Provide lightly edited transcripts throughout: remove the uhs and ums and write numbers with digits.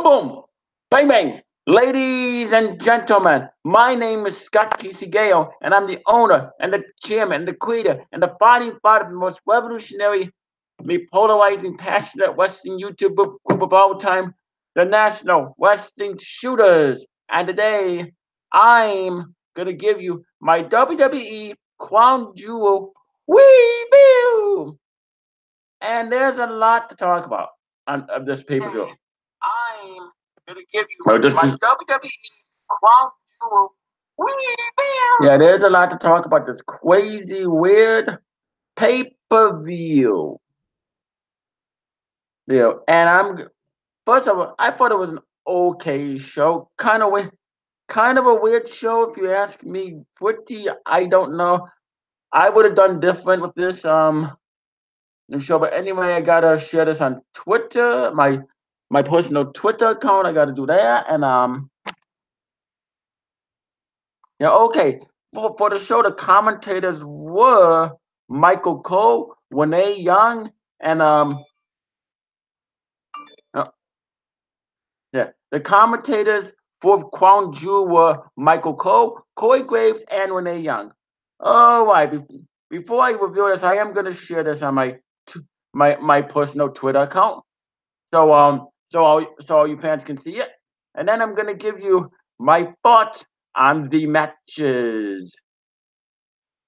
Boom, boom. Bang, bang. Ladies and gentlemen, my name is Scott Kisigeo, and I'm the owner and the chairman and the creator and the founding father of the most revolutionary, polarizing, passionate Western YouTube group of all time, the National Wrestling Shooters. And today, I'm going to give you my WWE Crown Jewel review. And there's a lot to talk about of this pay-per-view. I'm gonna give you my WWE Crown Jewel review. Yeah, there's a lot to talk about this crazy, weird pay-per-view. Yeah, and first of all, I thought it was an okay show. Kind of a weird show if you ask me. Pretty, I don't know. I would have done different with this show, but anyway, I gotta share this on Twitter, my personal Twitter account. I gotta do that, and yeah, okay. For the show, the commentators were Michael Cole, Renee Young, and uh, yeah, the commentators for Crown Jewel were Michael Cole, Corey Graves, and Renee Young. All right. Before I review this, I am gonna share this on my personal Twitter account. So all you fans can see it, and then I'm gonna give you my thoughts on the matches.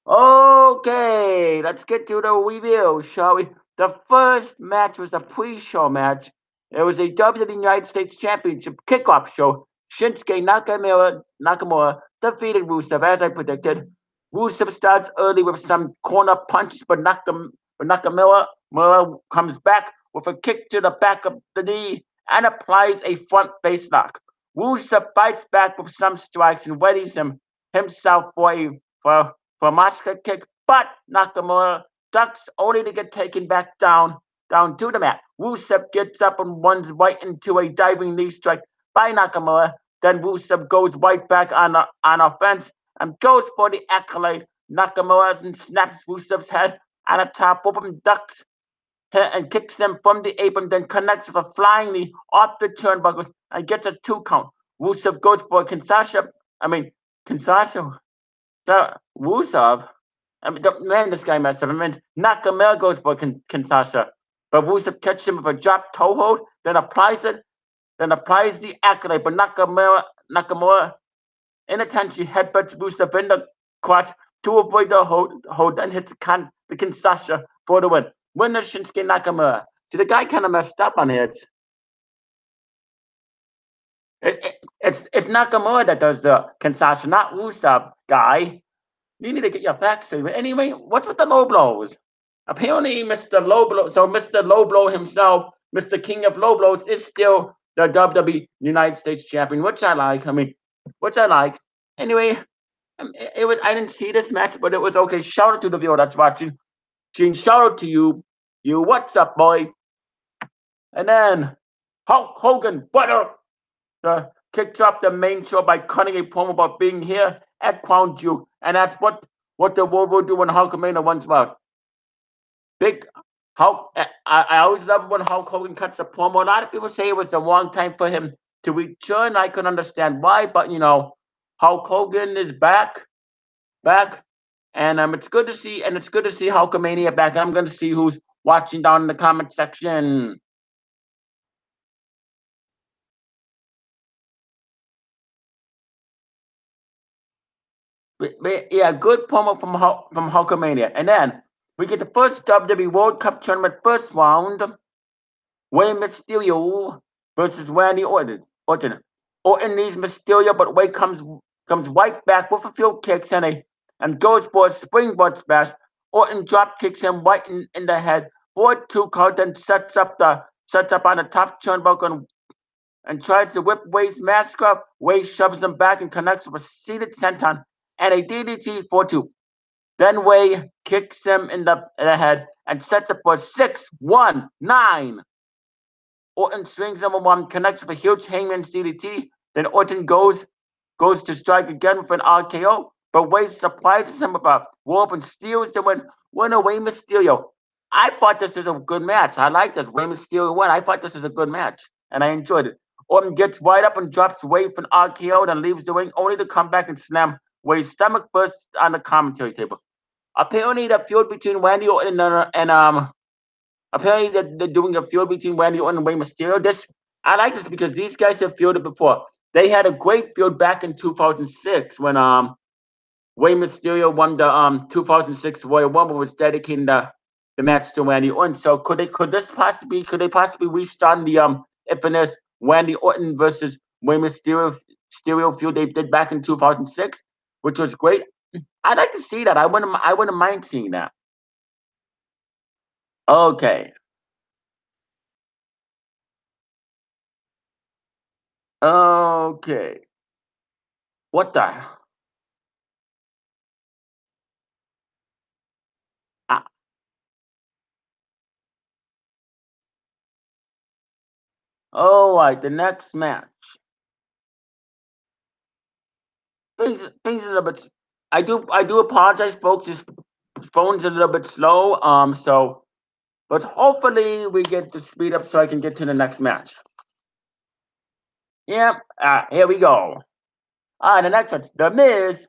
Okay, let's get to the review, shall we? The first match was a pre-show match. It was a WWE United States Championship kickoff show. Shinsuke Nakamura defeated Rusev, as I predicted. Rusev starts early with some corner punches, but Nakamura comes back with a kick to the back of the knee and applies a front face lock. Rusev fights back with some strikes and readies himself for a Machka kick, but Nakamura ducks only to get taken back down to the mat. Rusev gets up and runs right into a diving knee strike by Nakamura. Then Rusev goes right back on offense and goes for the accolade. Nakamura and snaps Rusev's head on the top of him, ducks and kicks him from the apron, then connects with a flying knee off the turnbuckles and gets a 2 count. Rusev goes for a Kinsasha. So Rusev, man, this guy messed up. Nakamura goes for Kinsasha, but Rusev catches him with a drop toe hold, then applies the accolade. But Nakamura inattentionally headbutts Rusev in the crotch to avoid the hold, then hits the Kinsasha for the win. Winner Shinsuke Nakamura. See, the guy kind of messed up on it. It's Nakamura that does the Kinsasha, not Rusev, guy. You need to get your facts straight. But anyway, what's with the low blows? Apparently, Mr. Low Blow, so Mr. Low Blow himself, Mr. King of Low Blows, is still the WWE United States Champion, which I like. Anyway, I didn't see this match, but it was okay. Shout out to the viewer that's watching. Gene, shout out to you. What's up, boy? And then Hulk Hogan, kicks off the main show by cutting a promo about being here at Crown Jewel, and that's what the world will do when Hulkamania runs about. Big Hulk. I always love when Hulk Hogan cuts a promo. A lot of people say it was the wrong time for him to return. I can understand why, but Hulk Hogan is back, and it's good to see, Hulkamania back. And I'm going to see who's watching down in the comment section. Yeah, good promo from Hulkamania. And then we get the first WWE World Cup Tournament first round. Rey Mysterio versus Randy Orton. Orton needs Mysterio, but Rey comes right back with a few kicks and goes for a springboard smash. Orton drop kicks him right in the head for a 2 count, then sets up on the top turnbuckle and tries to whip Rey's mask off. Rey shoves him back and connects with a seated senton and a DDT for 2. Then Rey kicks him in the head and sets up for 6-1-9. Orton swings him one, connects with a huge Hangman's DDT. Then Orton goes to strike again with an RKO, but Rey surprises him with a rope and steals the win. Winner Rey Mysterio. I thought this was a good match. I like this. Rey Mysterio won. I thought this was a good match, and I enjoyed it. Orton gets right up and drops Wade for an RKO, then leaves the ring, only to come back and slam Wade's stomach first on the commentary table. Apparently, the feud between Randy Orton and apparently they're doing a feud between Randy Orton and Rey Mysterio. I like this because these guys have feuded before. They had a great feud back in 2006 when Rey Mysterio won the 2006 Royal Rumble, was dedicating the match to Randy Orton. So could they possibly restart the infamous Randy Orton versus Rey Mysterio feud they did back in 2006, which was great. I'd like to see that. I wouldn't mind seeing that. Okay. Okay. What the? Ah, all right. The next match. Things a little bit. I do apologize, folks. This phone's a little bit slow. But hopefully we get the speed up so I can get to the next match. Yep. Here we go. The next one's The Miz,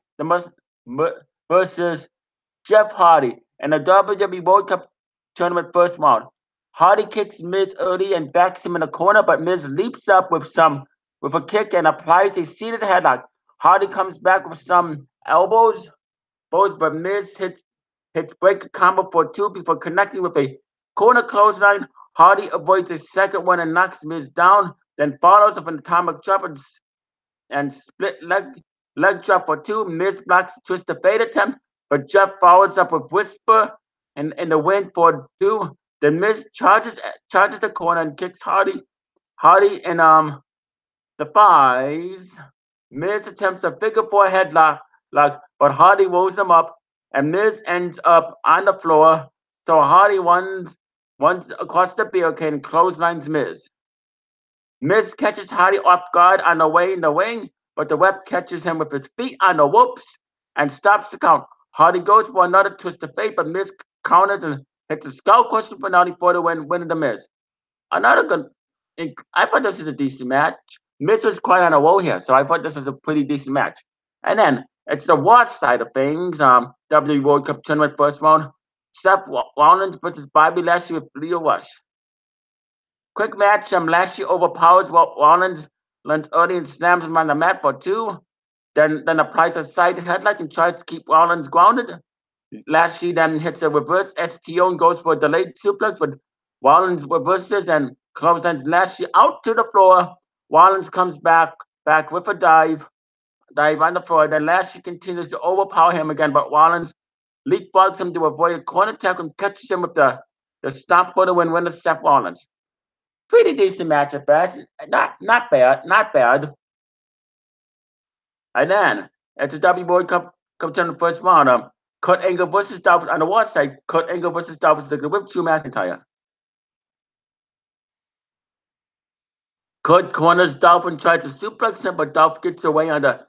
versus Jeff Hardy in the WWE World Cup Tournament first round. Hardy kicks Miz early and backs him in the corner, but Miz leaps up with a kick and applies a seated headlock. Hardy comes back with some elbows, but Miz hits break a combo for two before connecting with a corner clothesline. Hardy avoids a second one and knocks Miz down, then follows with an atomic drop and split leg drop for two. Miz blocks twist the fade attempt, but Jeff follows up with whisper and in the win for two. Then Miz charges the corner and kicks Hardy. Hardy and defies. Miz attempts a figure four headlock, but Hardy rolls him up, and Miz ends up on the floor. So Hardy runs across the barricade and clotheslines Miz. Miz catches Hardy off guard on the way in the ring, but the ref catches him with his feet on the ropes and stops the count. Hardy goes for another twist of fate, but Miz counters and hits a skull crushing finale for the winning the Miz. Another good. I thought this was a decent match. Miz was quite on a roll here, so I thought this was a pretty decent match. And then it's the Raw side of things. WWE World Cup Tournament first round. Seth Rollins versus Bobby Lashley with Leo Rush. Quick match. Lashley overpowers Rollins, lands early and slams him on the mat for two. Then applies a side headlock and tries to keep Rollins grounded. Lashley then hits a reverse STO and goes for a delayed suplex, but Rollins reverses and clotheslines Lashley out to the floor. Rollins comes back with a dive on the floor. Then Lashley continues to overpower him again, but Rollins leapfrogs him to avoid a corner tackle and catches him with the stomp for the win to Seth Rollins. Pretty decent match at best. Not bad. And then it's a W World Cup in the first round. Kurt Angle versus Dolph on the Raw side. Kurt Angle versus Dolph Ziggler with Drew McIntyre. Kurt corners Dolph and tries to suplex him, but Dolph gets away on the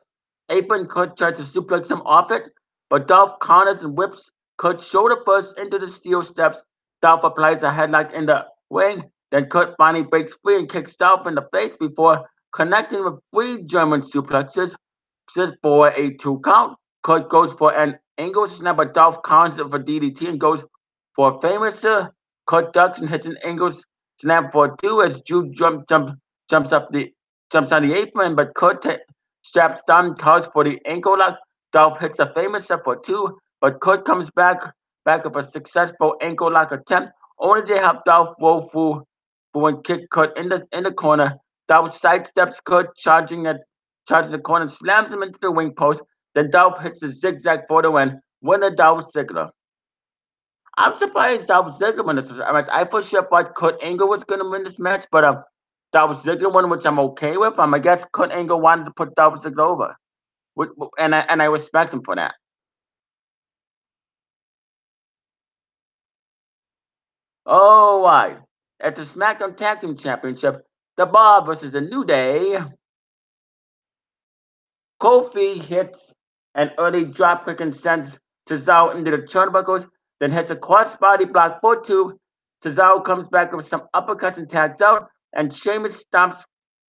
apron. Kurt tries to suplex him off it, but Dolph counters and whips Kurt shoulder first into the steel steps. Dolph applies a headlock in the ring. Then Kurt finally breaks free and kicks Dolph in the face before connecting with three German suplexes for a two count. Kurt goes for an angle snap, but Dolph counters it for DDT and goes for a famous Kurt ducks and hits an angle snap for two as Drew jumps on the apron, but Kurt straps down and calls for the ankle lock. Dolph hits a famous for two, but Kurt comes back with a successful ankle lock attempt, only to have Dolph roll through for one kick Kurt in the corner. Dolph sidesteps Kurt, charging the corner, and slams him into the wing post. Then Dolph hits a zigzag for the win. Winner Dolph Ziggler. I'm surprised Dolph Ziggler won this match. I for sure thought Kurt Angle was going to win this match, but Dolph Ziggler won, which I'm okay with. I guess Kurt Angle wanted to put Dolph Ziggler over, and I respect him for that. All right. At the SmackDown Tag Team Championship, The Bar versus The New Day. Kofi hits an early dropkick and sends Cesaro into the turnbuckles, then hits a crossbody block for two. Cesaro comes back with some uppercuts and tags out, and Sheamus stomps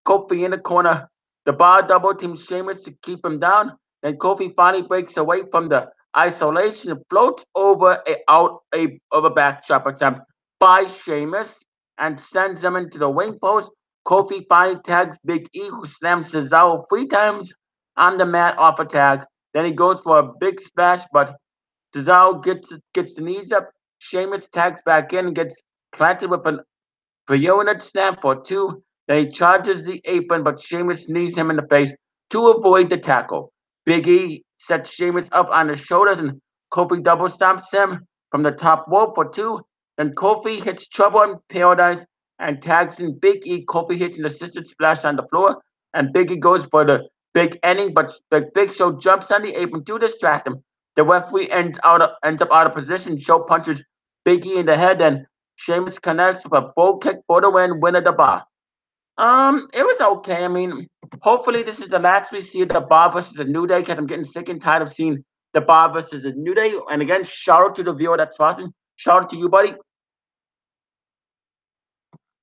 Kofi in the corner. The bar double teams Sheamus to keep him down. Then Kofi finally breaks away from the isolation and floats over of a backdrop attempt by Sheamus and sends him into the wing post. Kofi finally tags Big E, who slams Cesaro 3 times on the mat off a tag. Then he goes for a big splash, but Cesaro gets the knees up. Sheamus tags back in and gets planted with an unit snap for 2. Then he charges the apron, but Sheamus knees him in the face to avoid the tackle. Big E sets Sheamus up on his shoulders, and Kofi double stomps him from the top rope for 2. Then Kofi hits Trouble in Paradise and tags in Big E. Kofi hits an assisted splash on the floor, and Big E goes for the big ending, but the Big Show jumps on the apron to distract him. The referee ends up out of position. Show punches Big E in the head, and Sheamus connects with a bull kick for the win of the bar. It was okay. I mean, hopefully this is the last we see of the bar versus the New Day, because I'm getting sick and tired of seeing the bar versus the New Day. And again, shout out to the viewer that's watching. Shout out to you, buddy.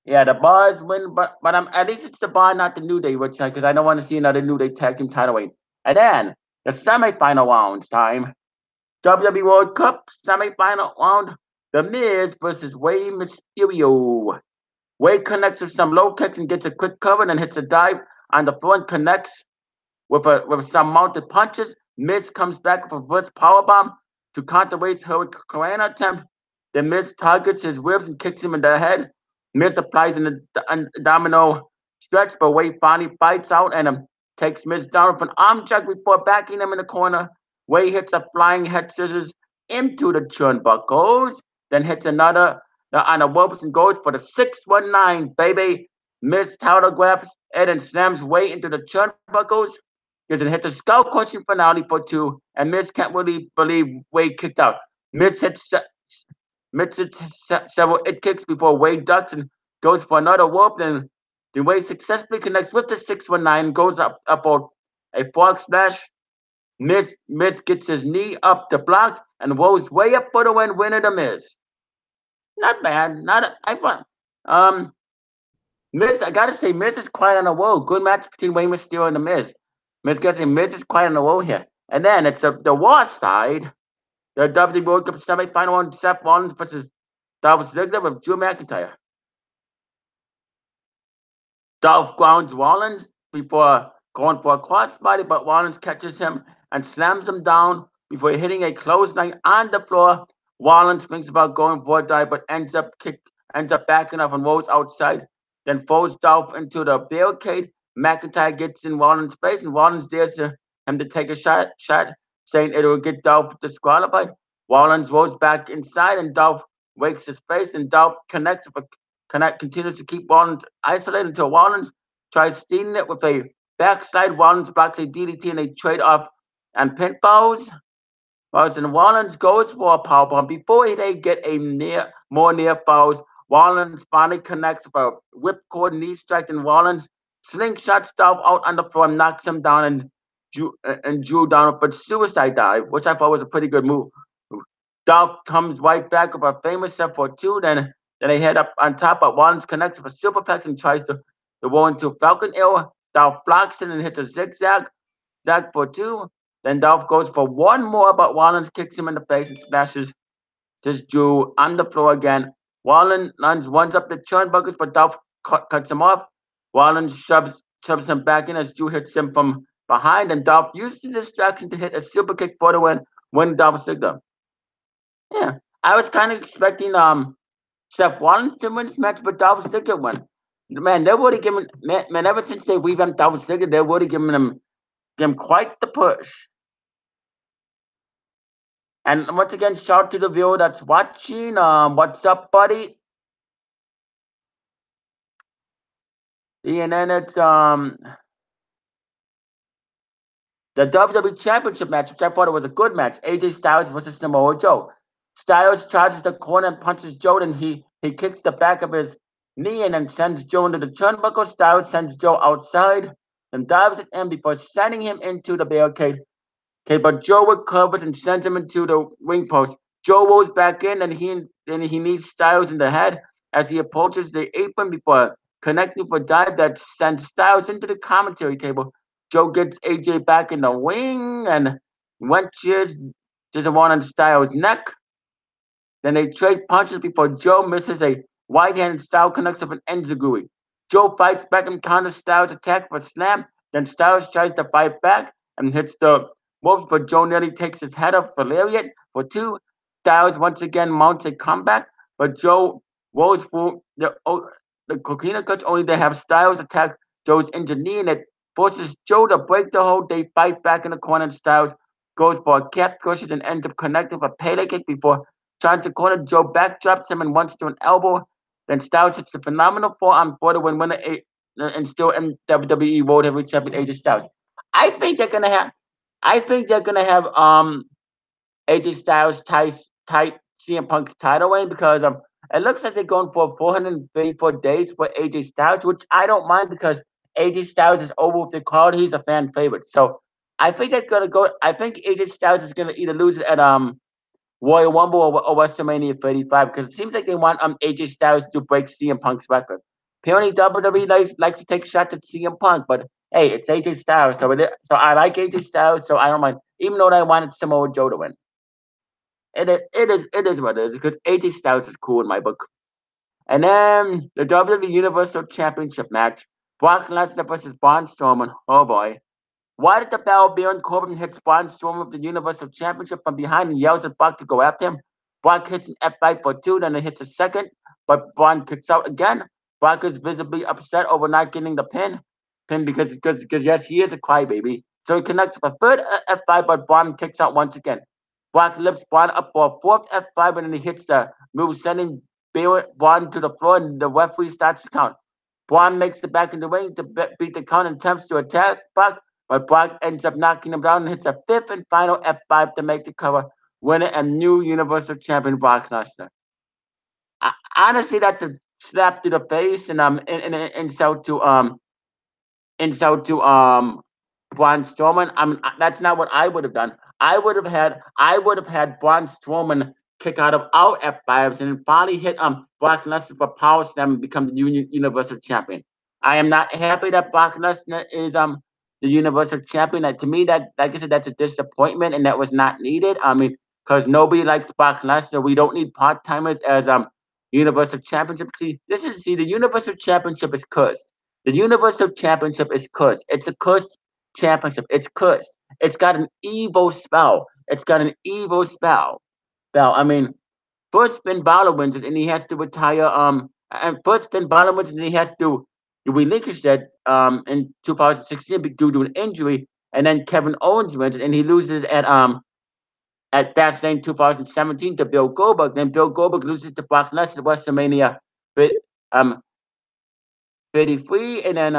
Yeah, the bars win, but at least it's the bar, not the New Day, which because I don't want to see another New Day tag team title win. And then the semifinal rounds time. WWE World Cup semifinal round. The Miz versus Rey Mysterio. Wade connects with some low kicks and gets a quick cover, and hits a dive on the floor and connects with some mounted punches. Miz comes back with a reverse powerbomb to counter Wade's Hurricane attempt. Then Miz targets his ribs and kicks him in the head. Miz applies a domino stretch, but Wade finally fights out and takes Miz down with an arm check before backing him in the corner. Wade hits a flying head scissors into the turnbuckles, then hits another on the ropes and goes for the 619, baby. Miz title grabs Ed and slams Wade into the turnbuckles. Then hits a skull crushing finale for 2, and Miz can't really believe Wade kicked out. Miz hits several it kicks before Wade ducks and goes for another rope. Then Wade successfully connects with the 619, goes up for a frog splash. Miz gets his knee up the block and rolls way up for the win of the Miz. Not bad. Miz, I gotta say, Miz is quite on a roll. Good match between Rey Mysterio and the Miz. Miz is quite on a roll here. And then it's the Raw side. The WWE World Cup semifinal on Seth Rollins versus Dolph Ziggler with Drew McIntyre. Dolph grounds Rollins before going for a crossbody, but Rollins catches him and slams him down before hitting a clothesline on the floor. Rollins thinks about going for a dive, but ends up backing off and rolls outside. Then throws Dolph into the barricade. McIntyre gets in Rollins' face, and Rollins dares him to take a shot, saying it will get Dolph disqualified. Rollins rolls back inside, and Dolph wakes his face, and Dolph continues to keep Rollins isolated until Rollins tries stealing it with a backside. Rollins blocks a DDT and a trade-off and pinfalls. Rollins goes for a powerbomb. Before they get more near falls, Rollins finally connects with a whipcord knee strike, and Rollins slingshots Dolph out on the floor and knocks him down and Drew down with a suicide dive, which I thought was a pretty good move. Dolph comes right back with a famous set for 2, then they head up on top, but Rollins connects with a superplex and tries to roll into Falcon Arrow. Dolph blocks it and hits a zigzag for 2. Then Dolph goes for one more, but Rollins kicks him in the face and splashes Drew on the floor again. Rollins runs up the turnbuckles, but Dolph cuts him off. Rollins shoves him back in as Drew hits him from behind, and Dolph uses the distraction to hit a super kick for the win Dolph Ziggler. Yeah, I was kind of expecting Seth Rollins to win this match, but Dolph Ziggler won. Man, they're really giving man ever since they revamped Dolph Ziggler, they're really giving him quite the push. And once again, shout out to the viewer that's watching. What's up, buddy? And then it's the WWE Championship match, which I thought it was a good match. AJ Styles versus Samoa Joe. Styles charges the corner and punches Joe, and he kicks the back of his knee and then sends Joe into the turnbuckle. Styles sends Joe outside and dives at him before sending him into the barricade. Okay, but Joe recovers and sends him into the ring post. Joe rolls back in, and he knees Styles in the head as he approaches the apron before connecting for dive that sends Styles into the commentary table. Joe gets AJ back in the wing and wrenches just one on Styles' neck. Then they trade punches before Joe misses a right-handed Styles connects with an enziguri. Joe fights back and counters Styles' attack for a slam. Then Styles tries to fight back and hits the ropes, but Joe nearly takes his head off for lariat for two. Styles once again mounts a comeback, but Joe rolls through the coquina cuts only to have Styles attack Joe's injured knee, and it forces Joe to break the hold. They fight back in the corner, and Styles goes for a cap cushion and ends up connecting for a Pele kick before trying to corner. Joe backdrops him and runs to an elbow. Then Styles hits the phenomenal forearm for the win winner and still in WWE World Heavyweight Champion AJ Styles. I think they're gonna have AJ Styles tight CM Punk's title reign because it looks like they're going for 434 days for AJ Styles, which I don't mind because AJ Styles is over with the crowd. He's a fan favorite. So I think they're gonna go. I think AJ Styles is gonna either lose it at Royal Rumble or WrestleMania 35 because it seems like they want AJ Styles to break CM Punk's record. Apparently WWE likes to take shots at CM Punk, but hey, it's AJ Styles, so I like AJ Styles, so I don't mind. Even though I wanted Samoa Joe to win, it is what it is because AJ Styles is cool in my book. And then the WWE Universal Championship match: Brock Lesnar versus Braun Strowman. Oh boy. Why did the bell Baron Corbin hits Braun Strowman with the Universal Championship from behind and yells at Brock to go after him? Brock hits an F5 for two, then it hits a second, but Braun kicks out again. Brock is visibly upset over not getting the pin because yes, he is a crybaby. So he connects with a third F5, but Braun kicks out once again. Brock lifts Braun up for a fourth F5, and then he hits the move, sending Braun to the floor, and the referee starts to count. Braun makes it back in the ring to beat the count and attempts to attack Brock, but Brock ends up knocking him down and hits a fifth and final F5 to make the cover, winner and new Universal Champion Brock Lesnar. Honestly, that's a slap to the face and insult to Braun Strowman. I mean, that's not what I would have done. I would have had Braun Strowman kick out of our F5s and finally hit Brock Lesnar for power slam and become the Universal Champion. I am not happy that Brock Lesnar is the Universal Champion. To me, that like I said, that's a disappointment and that was not needed. I mean, because nobody likes Brock Lesnar. We don't need part timers as Universal Championship. See, the Universal Championship is cursed. The Universal Championship is cursed. It's a cursed championship. It's cursed. It's got an evil spell. It's got an evil spell. I mean, first Finn Balor wins it and he has to retire. And first Finn Balor wins it and he has to relinquish it in 2016 due to an injury. And then Kevin Owens wins it and he loses at Fastlane 2017 to Bill Goldberg. Then Bill Goldberg loses to Brock Lesnar at WrestleMania um 33, and then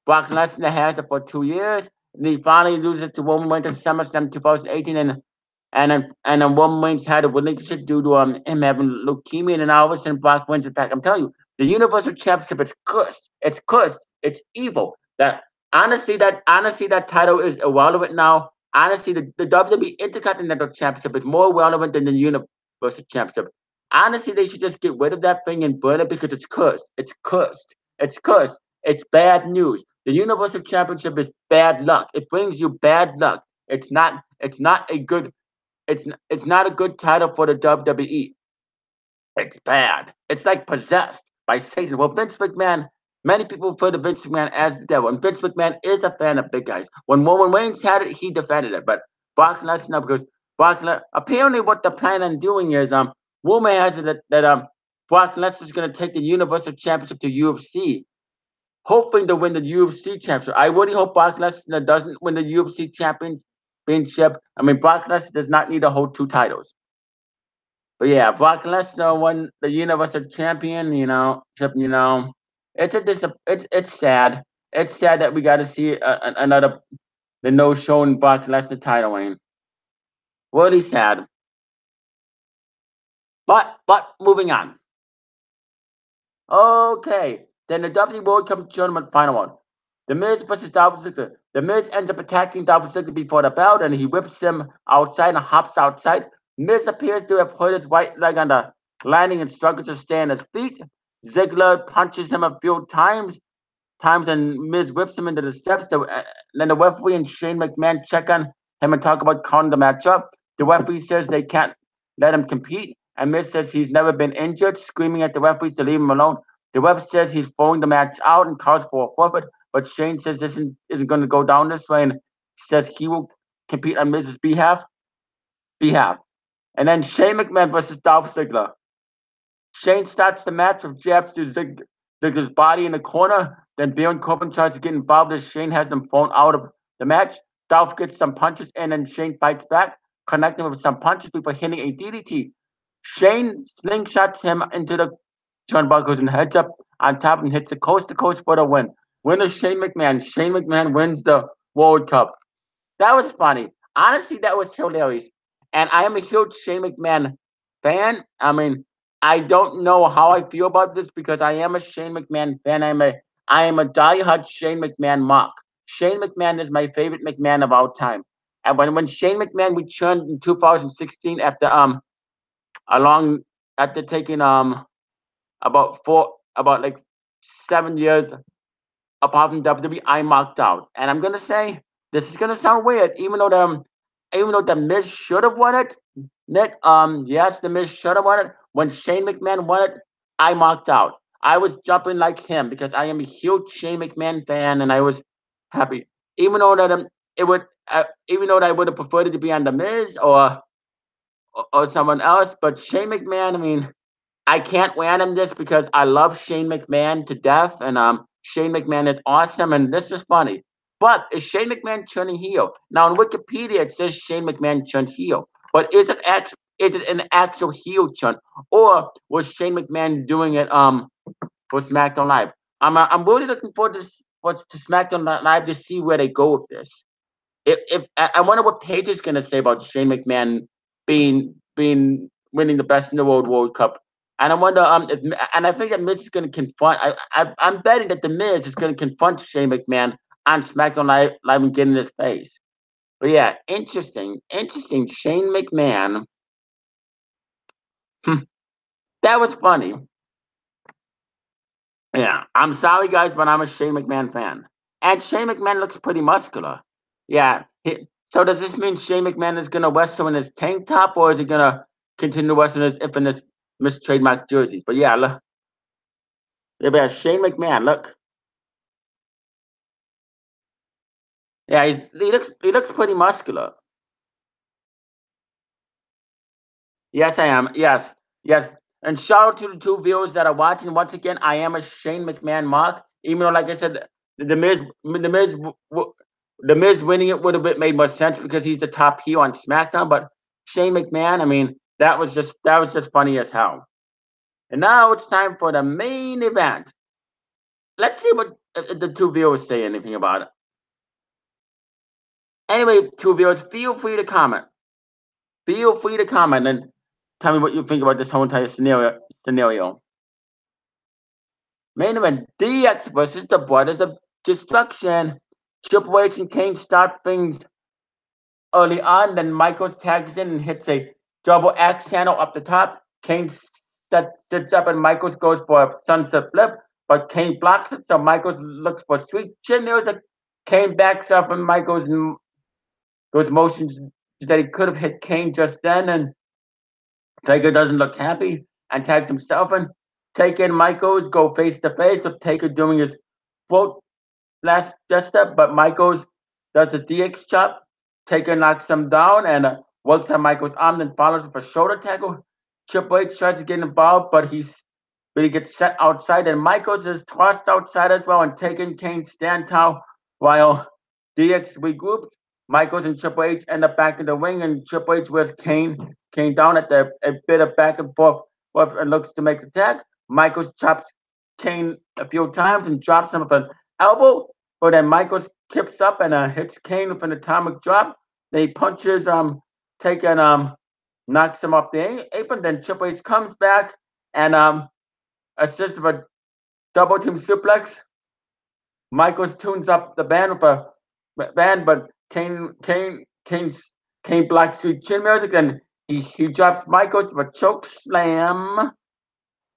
Brock Lesnar has it for 2 years. And he finally loses to Roman Reigns at SummerSlam 2018, and then Roman Reigns had to relinquish it due to him having leukemia, and then all of a sudden Brock wins it back. I'm telling you, the Universal Championship is cursed. It's cursed. It's evil. That title is irrelevant now. Honestly, the WWE Intercontinental Championship is more relevant than the Universal Championship. Honestly, they should just get rid of that thing and burn it because it's cursed. It's cursed. It's cursed. It's bad news. The Universal Championship is bad luck. It brings you bad luck. It's not a good it's not a good title for the WWE. It's bad. It's like possessed by Satan. Well, Vince McMahon, many people refer to Vince McMahon as the devil, and Vince McMahon is a fan of big guys. When Roman Reigns had it, he defended it, but Brock Lesnar, because apparently what they're planning on doing is rumor has it that Brock Lesnar is going to take the Universal Championship to UFC, hoping to win the UFC championship. I really hope Brock Lesnar doesn't win the UFC championship. I mean, Brock Lesnar does not need to hold two titles. But yeah, Brock Lesnar won the Universal Champion. It's sad. It's sad that we got to see another the no showing Brock Lesnar title reign. Really sad. But moving on. Okay, then the WWE World Cup Tournament final one. The Miz versus Dolph Ziggler. The Miz ends up attacking Dolph Ziggler before the belt, and he whips him outside and hops outside. Miz appears to have hurt his right leg on the landing and struggles to stay on his feet. Ziggler punches him a few times, and Miz whips him into the steps. Then the referee and Shane McMahon check on him and talk about calling the match up. The referee says they can't let him compete, and Miz says he's never been injured, screaming at the referees to leave him alone. The ref says he's throwing the match out and calls for a forfeit, but Shane says this isn't going to go down this way and says he will compete on Miz's behalf. And then Shane McMahon versus Dolph Ziggler. Shane starts the match with jabs to Ziggler's body in the corner. Then Baron Corbin tries to get involved as Shane has him thrown out of the match. Dolph gets some punches in and Shane fights back, connecting with some punches before hitting a DDT. Shane slingshots him into the turnbuckles and heads up on top and hits a coast to coast for the win. Winner Shane McMahon. Shane McMahon wins the World Cup. That was funny. Honestly, that was hilarious. And I am a huge Shane McMahon fan. I mean, I don't know how I feel about this because I am a Shane McMahon fan. I am a diehard Shane McMahon mock. Shane McMahon is my favorite McMahon of all time. And when Shane McMahon returned in 2016 along after taking about like 7 years apart from WWE, I marked out. And I'm gonna say this is gonna sound weird, even though the Miz should have won it. Nick, yes, the Miz should have won it. When Shane McMahon won it, I marked out. I was jumping like him because I am a huge Shane McMahon fan, and I was happy. Even though that it would, even though that I would have preferred it to be on the Miz or someone else, but Shane McMahon. I mean, I can't random this because I love Shane McMahon to death, and Shane McMahon is awesome, and this was funny. But is Shane McMahon turning heel? Now on Wikipedia it says Shane McMahon turned heel, but is it an actual heel turn, or was Shane McMahon doing it for SmackDown Live? I'm really looking forward to SmackDown Live to see where they go with this. If I wonder what Paige is going to say about Shane McMahon being winning the Best in the World Cup. And I wonder, and I think that Miz is going to confront. I'm betting that the Miz is going to confront Shane McMahon on SmackDown Live and get in his face. But yeah, interesting. Shane McMahon. That was funny. Yeah, I'm sorry guys, but I'm a Shane McMahon fan, and Shane McMahon looks pretty muscular. Yeah. So does this mean Shane McMahon is going to wrestle in his tank top, or is he going to continue wrestling his infamous mistrademark jerseys? But yeah, look, yeah, Shane McMahon. Look, yeah, he looks pretty muscular. Yes, I am. Yes. And shout out to the two viewers that are watching. Once again, I am a Shane McMahon mark. Even though, like I said, the Miz winning it would have made more sense because he's the top heel on SmackDown. But Shane McMahon, I mean, that was just funny as hell. And now it's time for the main event. Let's see what if the two viewers say anything about it. Anyway, two viewers, feel free to comment. Feel free to comment and tell me what you think about this whole entire scenario. Main event: DX versus the Brothers of Destruction. Triple H and Kane start things early on, then Michaels tags in and hits a double axe handle up the top. Kane sits up and Michaels goes for a sunset flip, but Kane blocks it, so Michaels looks for sweet chin music. Kane backs up and Michaels goes motions that he could have hit Kane just then, and Taker doesn't look happy and tags himself in. Taker and Michaels go face to face with Taker doing his throat last step, but Michaels does a DX chop. Taker knocks him down and works on Michaels' arm, then follows with a shoulder tackle. Triple H tries to get involved, but he gets set outside, and Michaels is tossed outside as well, and Taker and Kane stand tall while DX regroups. Michaels and Triple H end up back in the ring, and Triple H wears Kane down at a bit of back and forth and looks to make the tag. Michaels chops Kane a few times and drops him with an elbow, but then Michaels kips up and hits Kane with an atomic drop. Then he punches Taker and knocks him off the apron. Then Triple H comes back and assists with a double team suplex. Michaels tunes up the band with a band, but Kane blocks through chin music and he drops Michaels with a choke slam.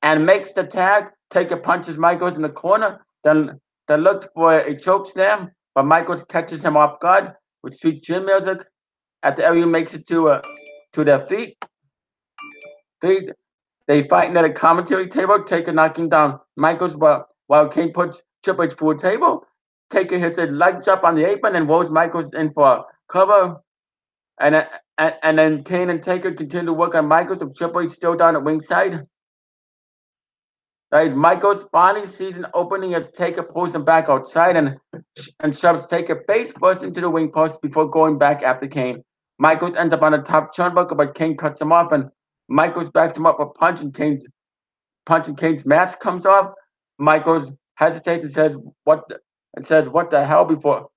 and makes the tag. Taker punches Michaels in the corner, then looks for a choke slam, but Michaels catches him off guard with sweet chin music. After everyone makes it to their feet, they fight at a commentary table. Taker knocking down Michaels while Kane puts Triple H through a table. Taker hits a leg drop on the apron and rolls Michaels in for a cover. And then Kane and Taker continue to work on Michaels with Triple H still down at ringside. Right, Michaels finally sees an opening as Taker pulls him back outside and shoves Taker face first into the ring post before going back after Kane. Michaels ends up on the top turnbuckle, but Kane cuts him off, and Michaels backs him up a punch, and Kane's mask comes off. Michaels hesitates and says, "What the hell?" before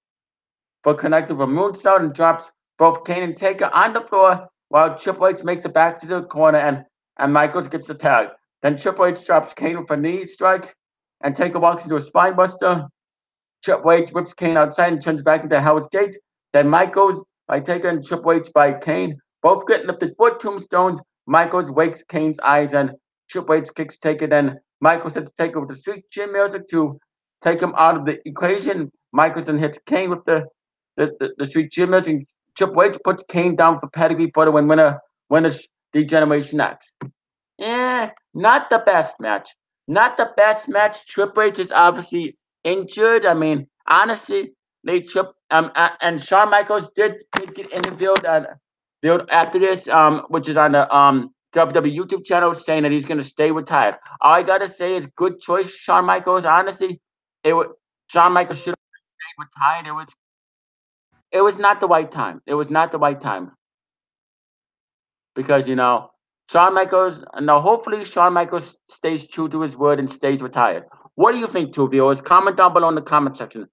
connecting with a moonsault and drops both Kane and Taker on the floor while Triple H makes it back to the corner and Michaels gets the tag. Then Triple H drops Kane with a knee strike and Taker walks into a spine buster. Triple H whips Kane outside and turns back into Hell's Gates. Then Michaels by Taker and Triple H by Kane. Both get lifted for tombstones. Michaels wakes Kane's eyes and Triple H kicks Taker. Then Michaels hits Taker with the sweet chin music to take him out of the equation. Michaels then hits Kane with the sweet chin music. And Triple H puts Kane down for pedigree for the winner's Degeneration X. Not the best match. Not the best match. Triple H is obviously injured. I mean, honestly, and Shawn Michaels did get interviewed after this, which is on the WWE YouTube channel, saying that he's going to stay retired. All I gotta say is good choice, Shawn Michaels. Honestly, Shawn Michaels should have stayed retired. It was not the right time. It was not the right time because Shawn Michaels. No, hopefully Shawn Michaels stays true to his word and stays retired. What do you think, two viewers? Comment down below in the comment section.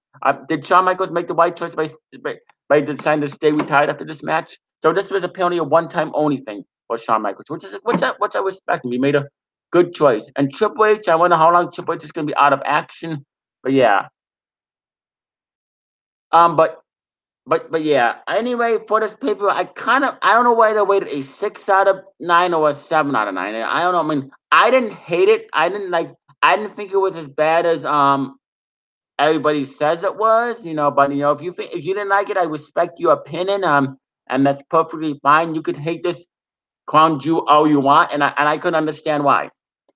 Did Shawn Michaels make the right choice by deciding to stay retired after this match? So this was apparently a one-time only thing for Shawn Michaels, which I respect him. He made a good choice. And Triple H, I wonder how long Triple H is going to be out of action. But yeah. But yeah. Anyway, for this paper, I don't know why they rated a 6 out of 9 or a 7 out of 9. I don't know. I mean, I didn't hate it. I didn't think it was as bad as everybody says it was. But if you didn't like it, I respect your opinion. And that's perfectly fine. You could hate this Crown Jewel all you want, and I couldn't understand why,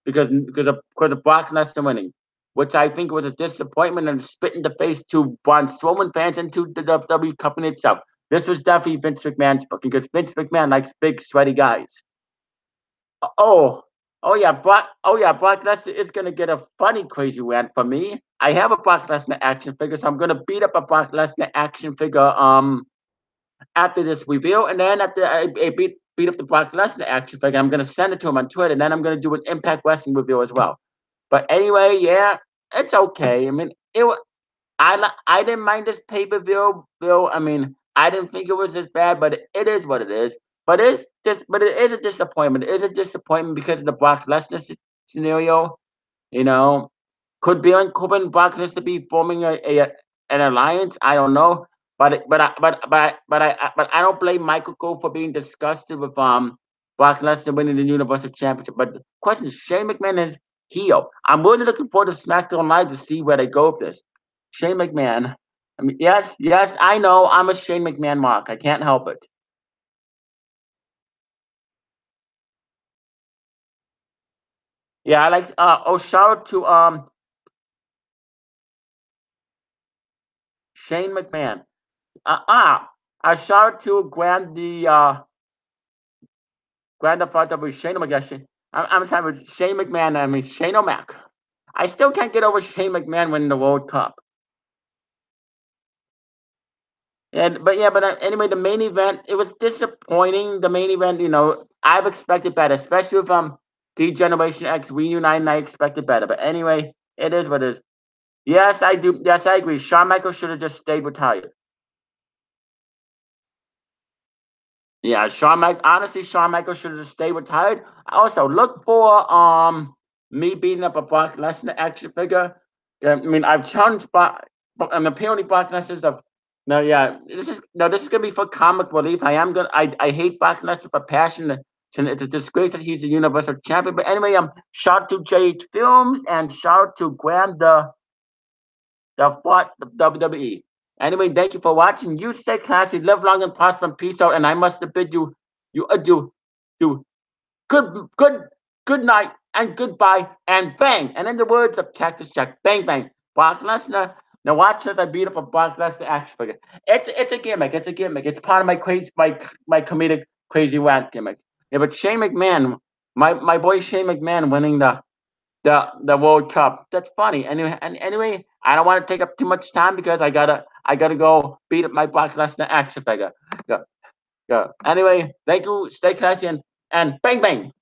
because of Brock Lesnar winning, which I think was a disappointment and a spit in the face to Braun Strowman fans and to the WWE company itself. This was definitely Vince McMahon's booking because Vince McMahon likes big, sweaty guys. Oh, Brock Lesnar is gonna get a funny, crazy rant from me. I have a Brock Lesnar action figure, so I'm gonna beat up a Brock Lesnar action figure after this reveal, and then after I beat up the Brock Lesnar action figure, I'm gonna send it to him on Twitter, and then I'm gonna do an Impact Wrestling review as well. But anyway, yeah, it's okay. I mean, I didn't mind this pay-per-view. I mean, I didn't think it was as bad, but it is what it is. But it is a disappointment. It is a disappointment because of the Brock Lesnar scenario. You know, could Baron Corbin and Brock Lesnar be forming an alliance? I don't know. But I don't blame Michael Cole for being disgusted with Brock Lesnar winning the Universal Championship. But the question is, Shane McMahon is heel. I'm really looking forward to SmackDown Live to see where they go with this. Shane McMahon. I mean, yes, I know I'm a Shane McMahon mark. I can't help it. Yeah, I like. Shout out to Shane McMahon. A shout out to grandfather of Shane McMahon. I'm sorry, with Shane McMahon. I mean Shane O'Mac. I still can't get over Shane McMahon winning the World Cup. Anyway, the main event, it was disappointing. The main event, I've expected better, especially with Degeneration X reuniting. I expected better, but anyway, it is what it is. Yes, I do. Yes, I agree. Shawn Michaels should have just stayed retired. Yeah, honestly, Shawn Michaels should have just stayed retired. Also, look for me beating up a Brock Lesnar action figure. I mean, I've challenged apparently Brock Lesnar's a this is gonna be for comic relief. I hate Brock Lesnar for passion And it's a disgrace that he's the Universal Champion. But anyway, shout out to JH Films and shout out to Graham the fought the WWE. Anyway, thank you for watching. You stay classy, live long and prosper, and peace out. And I must bid you adieu, do good good night and goodbye and bang. And in the words of Cactus Jack, bang bang. Brock Lesnar. Now watch as I beat up a Brock Lesnar action figure. It's a gimmick. It's a gimmick. It's part of my crazy my comedic crazy rant gimmick. Yeah, but Shane McMahon, my boy Shane McMahon winning the World Cup. That's funny. Anyway, I don't want to take up too much time because I gotta go beat up my Brock Lesnar action figure. Yeah, yeah. Anyway, thank you. Stay classy and bang bang.